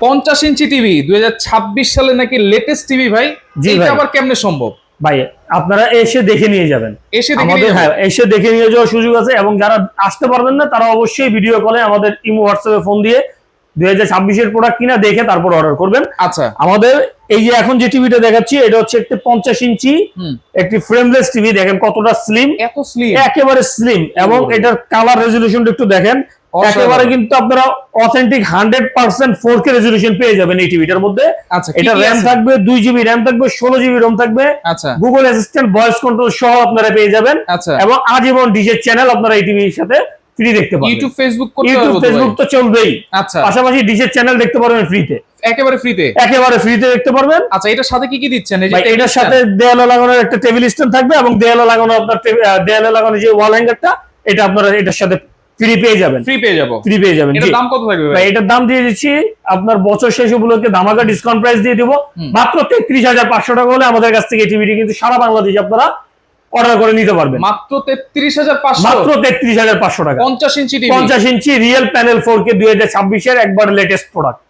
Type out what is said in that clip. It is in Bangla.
50 ইঞ্চি টিভি 2026 সালে নাকি লেটেস্ট টিভি ভাই। এটা আবার কেমনে সম্ভব ভাই? আপনারা এসে দেখে নিয়ে যাবেন, এসে দেখে নিয়ে যাওয়ার সুযোগ আছে। এবং যারা আসতে পারবেন না তারা অবশ্যই ভিডিও কলে আমাদের ইমো হোয়াটসঅ্যাপে ফোন দিয়ে 2026 এর প্রোডাক্ট কিনা দেখে তারপর অর্ডার করবেন। আচ্ছা, আমাদের এই যে এখন যে টিভিটা দেখাচ্ছি এটা হচ্ছে একটি 50 ইঞ্চি একটি ফ্রেমলেস টিভি। দেখেন কতটা স্লিম, এত স্লিম, একেবারে স্লিম। এবং এটার কালার রেজোলিউশনটা একটু দেখেন, একেবারে কিন্তু আপনারা অথেন্টিক 100% 4K রেজোলিউশন পেয়ে যাবেন এই টিভিটার মধ্যে। আচ্ছা, এটা র‍্যাম থাকবে 2 জিবি র‍্যাম থাকবে, 16 জিবি রম থাকবে। আচ্ছা, গুগল অ্যাসিস্ট্যান্ট ভয়েস কন্ট্রোল সহ আপনারা পেয়ে যাবেন। আচ্ছা, এবং আজীবন ডিশের চ্যানেল আপনারা এই টিভির সাথে ফ্রি দেখতে পাবেন। ইউটিউব ফেসবুক তো চলবেই। আচ্ছা, পাশাপাশি ডিশের চ্যানেল দেখতে পারবেন ফ্রিতে, একেবারে ফ্রিতে দেখতে পারবেন। আচ্ছা, এটার সাথে কি দিচ্ছেন? এই যে এটার সাথে দেয়ালে লাগানোর একটা টেবিল স্ট্যান্ড থাকবে এবং দেয়ালে লাগানো আপনার দেয়ালে লাগানো যে ওয়াল হ্যাঙ্গারটা, এটা আপনারা এটার সাথে ফ্রি পেয়ে যাবেন। এটার দাম কত থাকবে ভাই? এটার দাম দিয়ে দিচ্ছি আপনার বছর শেষ উপলক্ষে ধামাকা ডিসকাউন্ট প্রাইস দিয়ে দিব মাত্র 33,500 টাকা হলে আমাদের কাছ থেকে এই টিভিটি কিন্তু সারা বাংলাদেশে আপনারা অর্ডার করে নিতে পারবেন। মাত্র 33,500, মাত্র 33,500 টাকা। 50 ইঞ্চি টিভি, 50 ইঞ্চি রিয়েল প্যানেল 4K 2026 এর একবার লেটেস্ট প্রোডাক্ট।